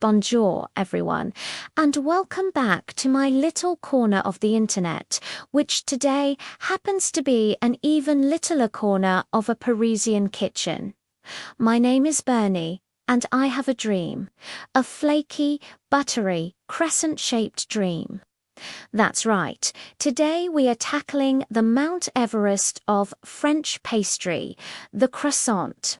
Bonjour, everyone, and welcome back to my little corner of the internet, which today happens to be an even littler corner of a Parisian kitchen. My name is Bernie, and I have a dream, a flaky, buttery, crescent-shaped dream. That's right, today we are tackling the Mount Everest of French pastry, the croissant.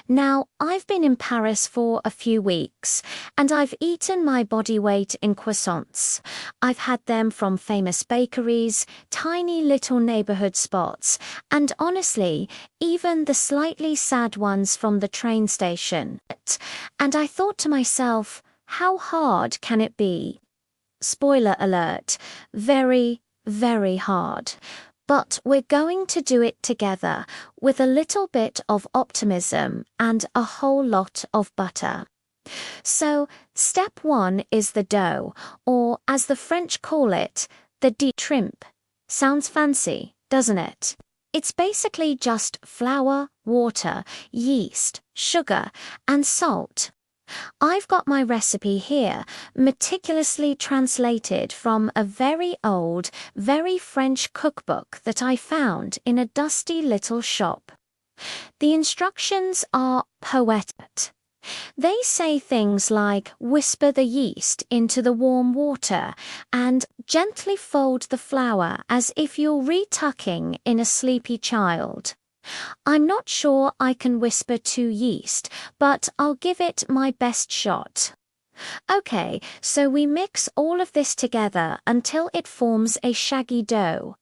Now, I've been in Paris for a few weeks, and I've eaten my body weight in croissants. I've had them from famous bakeries, tiny little neighborhood spots, and honestly, even the slightly sad ones from the train station. And I thought to myself, how hard can it be? Spoiler alert, very, very hard. But we're going to do it together with a little bit of optimism and a whole lot of butter. So, step one is the dough, or as the French call it, the trempe. Sounds fancy, doesn't it? It's basically just flour, water, yeast, sugar, and salt. I've got my recipe here, meticulously translated from a very old, very French cookbook that I found in a dusty little shop. The instructions are poetic. They say things like whisper the yeast into the warm water and gently fold the flour as if you're retucking in a sleepy child. I'm not sure I can whisper to yeast, but I'll give it my best shot. Okay, so we mix all of this together until it forms a shaggy dough.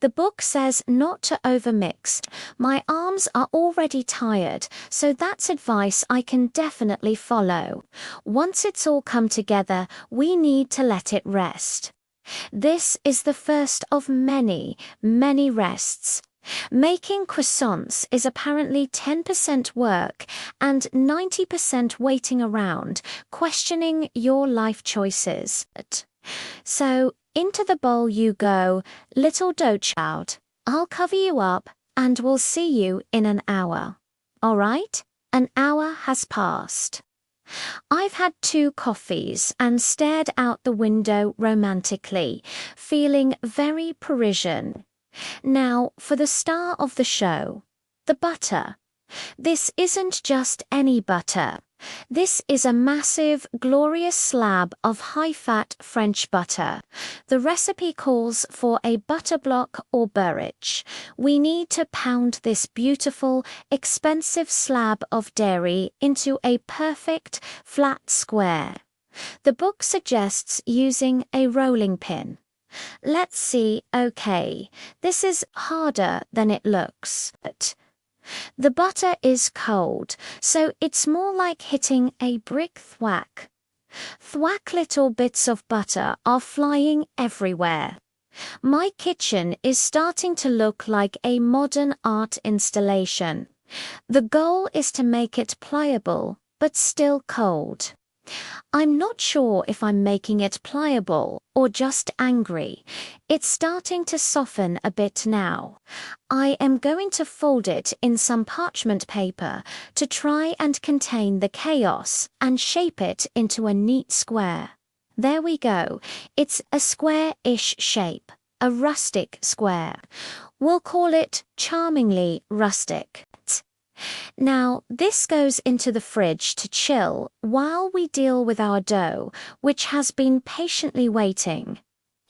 The book says not to overmix. My arms are already tired, so that's advice I can definitely follow. Once it's all come together, we need to let it rest. This is the first of many, many rests. Making croissants is apparently 10% work and 90% waiting around, questioning your life choices. So, into the bowl you go, little dough child. I'll cover you up and we'll see you in an hour. All right? An hour has passed. I've had 2 coffees and stared out the window romantically, feeling very Parisian. Now, for the star of the show, the butter. This isn't just any butter. This is a massive, glorious slab of high-fat French butter. The recipe calls for a butter block or burrage. We need to pound this beautiful, expensive slab of dairy into a perfect, flat square. The book suggests using a rolling pin. Let's see, okay, this is harder than it looks. The butter is cold, so it's more like hitting a brick thwack. Thwack little bits of butter are flying everywhere. My kitchen is starting to look like a modern art installation. The goal is to make it pliable, but still cold. I'm not sure if I'm making it pliable or just angry. It's starting to soften a bit now. I am going to fold it in some parchment paper to try and contain the chaos and shape it into a neat square. There we go. It's a square-ish shape, a rustic square. We'll call it charmingly rustic. Now, this goes into the fridge to chill while we deal with our dough, which has been patiently waiting.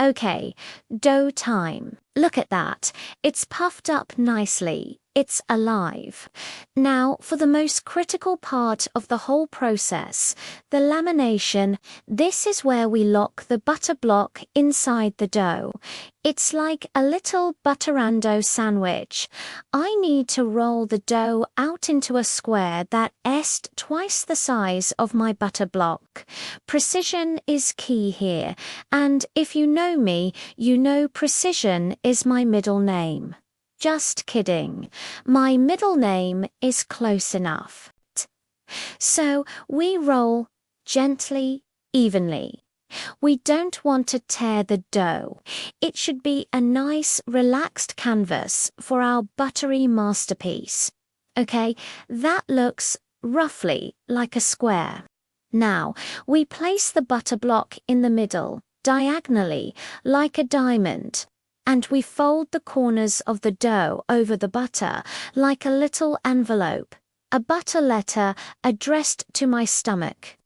Okay, dough time. Look at that. It's puffed up nicely. It's alive. Now, for the most critical part of the whole process, the lamination. This is where we lock the butter block inside the dough. It's like a little butterando sandwich. I need to roll the dough out into a square that is twice the size of my butter block. Precision is key here, and if you know me, you know precision is my middle name. Just kidding. My middle name is close enough. So we roll gently, evenly. We don't want to tear the dough. It should be a nice, relaxed canvas for our buttery masterpiece. Okay, that looks roughly like a square. Now, we place the butter block in the middle, diagonally, like a diamond. And we fold the corners of the dough over the butter, like a little envelope, a butter letter addressed to my stomach.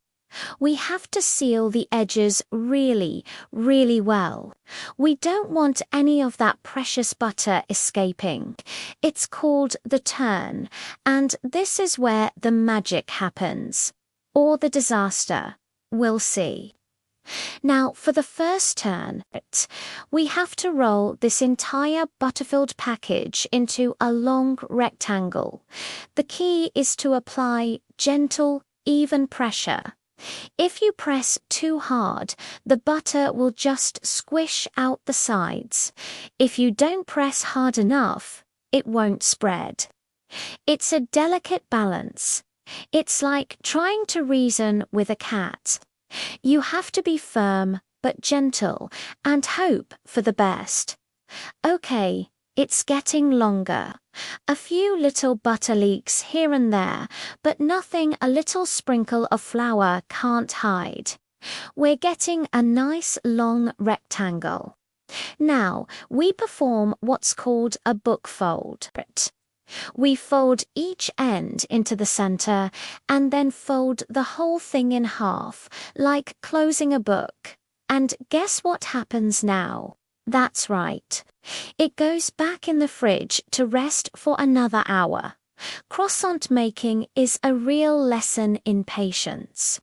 We have to seal the edges really, really well. We don't want any of that precious butter escaping. It's called the turn, and this is where the magic happens. Or the disaster. We'll see. Now, for the first turn, we have to roll this entire butter-filled package into a long rectangle. The key is to apply gentle, even pressure. If you press too hard, the butter will just squish out the sides. If you don't press hard enough, it won't spread. It's a delicate balance. It's like trying to reason with a cat. You have to be firm but gentle and hope for the best. Okay, it's getting longer. A few little butter leaks here and there, but nothing a little sprinkle of flour can't hide. We're getting a nice long rectangle. Now, we perform what's called a book fold. We fold each end into the center and then fold the whole thing in half, like closing a book. And guess what happens now? That's right. It goes back in the fridge to rest for another hour. Croissant making is a real lesson in patience.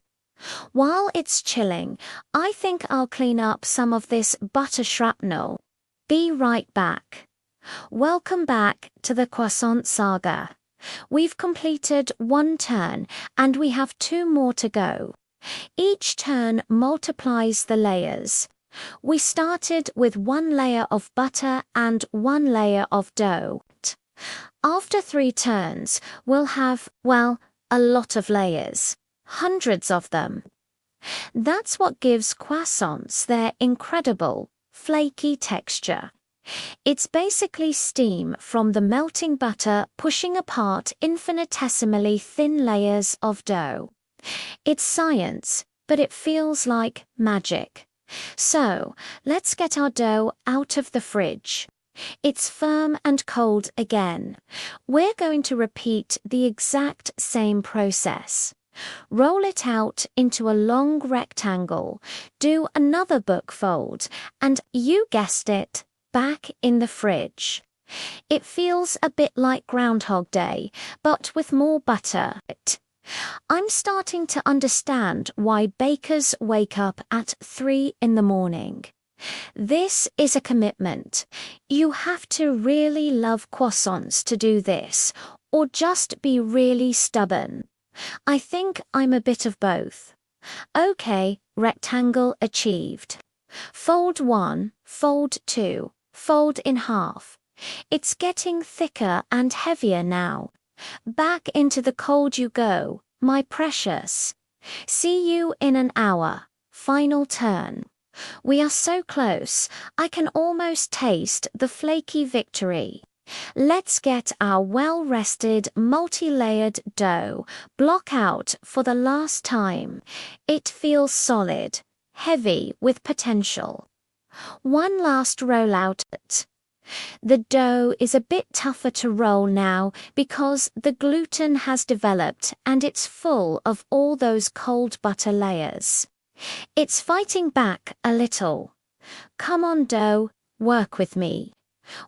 While it's chilling, I think I'll clean up some of this butter shrapnel. Be right back. Welcome back to the croissant saga. We've completed one turn and we have two more to go. Each turn multiplies the layers. We started with one layer of butter and one layer of dough. After 3 turns, we'll have, well, a lot of layers. Hundreds of them. That's what gives croissants their incredible, flaky texture. It's basically steam from the melting butter pushing apart infinitesimally thin layers of dough. It's science, but it feels like magic. So, let's get our dough out of the fridge. It's firm and cold again. We're going to repeat the exact same process. Roll it out into a long rectangle, do another book fold, and you guessed it, back in the fridge. It feels a bit like Groundhog Day, but with more butter. I'm starting to understand why bakers wake up at 3 in the morning. This is a commitment. You have to really love croissants to do this, or just be really stubborn. I think I'm a bit of both. Okay, rectangle achieved. Fold 1, fold 2, fold in half. It's getting thicker and heavier now. Back into the cold you go, my precious. See you in an hour. Final turn. We are so close, I can almost taste the flaky victory. Let's get our well-rested, multi-layered dough block out for the last time. It feels solid, heavy with potential. One last rollout. The dough is a bit tougher to roll now because the gluten has developed and it's full of all those cold butter layers. It's fighting back a little. Come on, dough, work with me.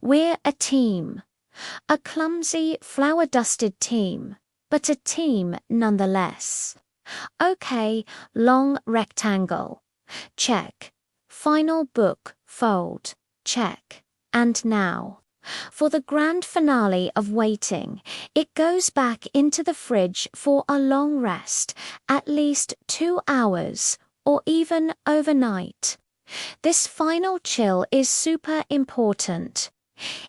We're a team. A clumsy, flour-dusted team, but a team nonetheless. Okay, long rectangle. Check. Final book fold. Check. And now, for the grand finale of waiting, it goes back into the fridge for a long rest, at least 2 hours, or even overnight. This final chill is super important.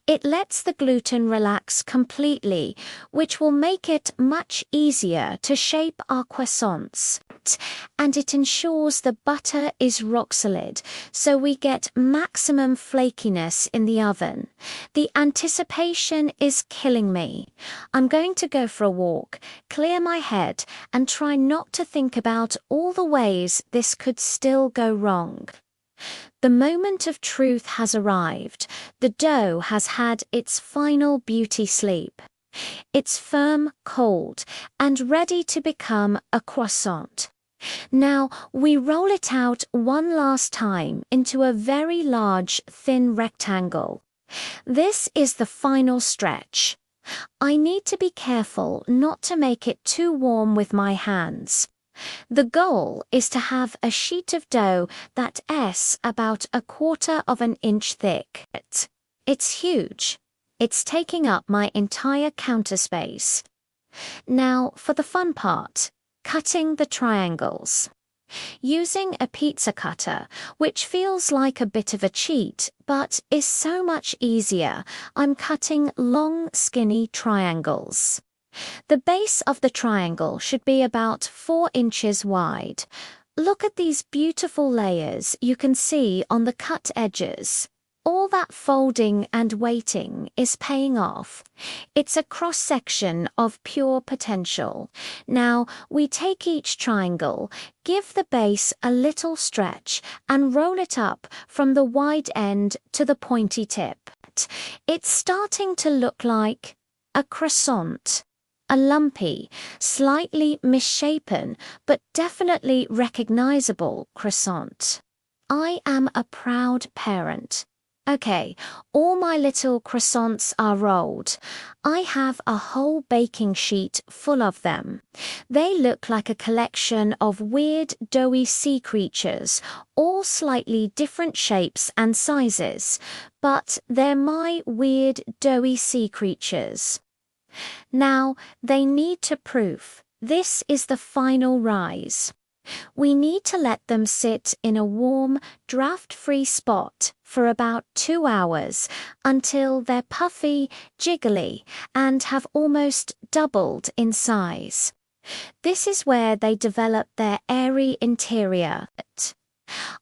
It lets the gluten relax completely, which will make it much easier to shape our croissants. And it ensures the butter is rock solid, so we get maximum flakiness in the oven. The anticipation is killing me. I'm going to go for a walk, clear my head, and try not to think about all the ways this could still go wrong. The moment of truth has arrived. The dough has had its final beauty sleep. It's firm, cold, and ready to become a croissant. Now, we roll it out one last time into a very large, thin rectangle. This is the final stretch. I need to be careful not to make it too warm with my hands. The goal is to have a sheet of dough that's about 1/4 of an inch thick. It's huge. It's taking up my entire counter space. Now for the fun part, cutting the triangles. Using a pizza cutter, which feels like a bit of a cheat, but is so much easier, I'm cutting long, skinny triangles. The base of the triangle should be about 4 inches wide. Look at these beautiful layers you can see on the cut edges. All that folding and waiting is paying off. It's a cross-section of pure potential. Now, we take each triangle, give the base a little stretch, and roll it up from the wide end to the pointy tip. It's starting to look like a croissant. A lumpy, slightly misshapen, but definitely recognizable croissant. I am a proud parent. Okay, all my little croissants are rolled. I have a whole baking sheet full of them. They look like a collection of weird, doughy sea creatures, all slightly different shapes and sizes, but they're my weird, doughy sea creatures. Now, they need to proof. This is the final rise. We need to let them sit in a warm, draft-free spot for about 2 hours until they're puffy, jiggly, and have almost doubled in size. This is where they develop their airy interior.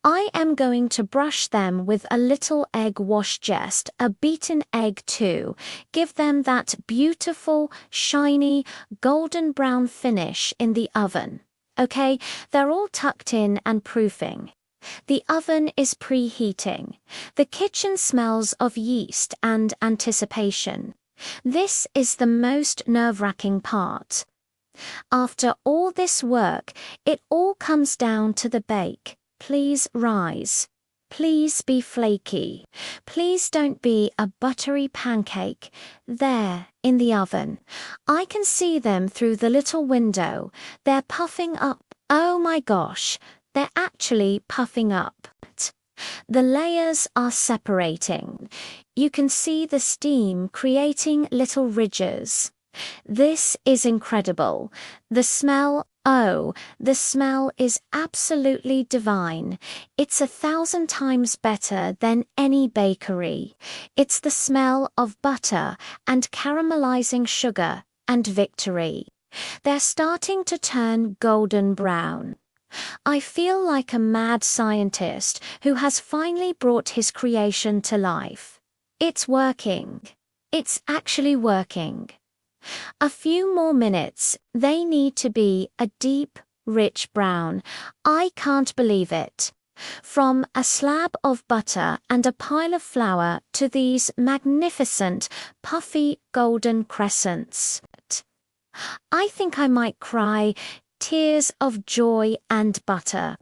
I am going to brush them with a little egg wash, just a beaten egg too. Give them that beautiful, shiny, golden brown finish in the oven. Okay, they're all tucked in and proofing. The oven is preheating. The kitchen smells of yeast and anticipation. This is the most nerve-wracking part. After all this work, it all comes down to the bake. Please rise. Please be flaky. Please don't be a buttery pancake. There, in the oven. I can see them through the little window. They're puffing up. Oh my gosh, they're actually puffing up. The layers are separating. You can see the steam creating little ridges. This is incredible. The smell, the smell is absolutely divine. It's 1,000 times better than any bakery. It's the smell of butter and caramelizing sugar and victory. They're starting to turn golden brown. I feel like a mad scientist who has finally brought his creation to life. It's working. It's actually working. A few more minutes. They need to be a deep, rich brown. I can't believe it. From a slab of butter and a pile of flour to these magnificent, puffy, golden crescents. I think I might cry tears of joy and butter.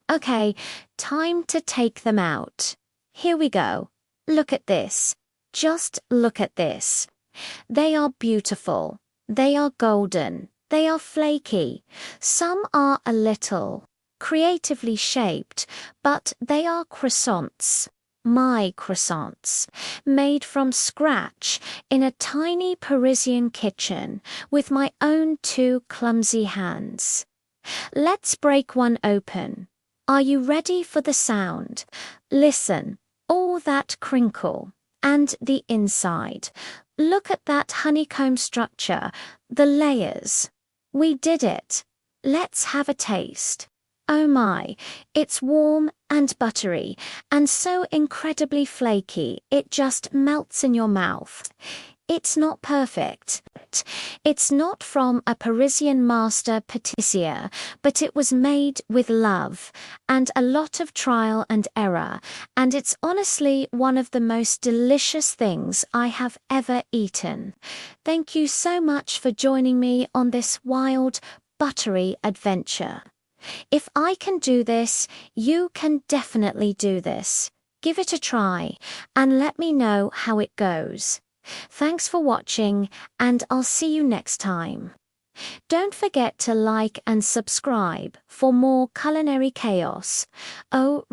Okay, time to take them out. Here we go. Look at this. Just look at this. They are beautiful. They are golden. They are flaky. Some are a little creatively shaped, but they are croissants. My croissants, made from scratch in a tiny Parisian kitchen with my own 2 clumsy hands. Let's break one open. Are you ready for the sound? Listen, all that crinkle. And the inside. Look at that honeycomb structure, the layers. We did it. Let's have a taste. Oh my, it's warm and buttery, and so incredibly flaky, it just melts in your mouth. It's not perfect. It's not from a Parisian master patissier, but it was made with love and a lot of trial and error, and it's honestly one of the most delicious things I have ever eaten. Thank you so much for joining me on this wild, buttery adventure. If I can do this, you can definitely do this. Give it a try, and let me know how it goes. Thanks for watching, and I'll see you next time. Don't forget to like and subscribe for more culinary chaos. Oh,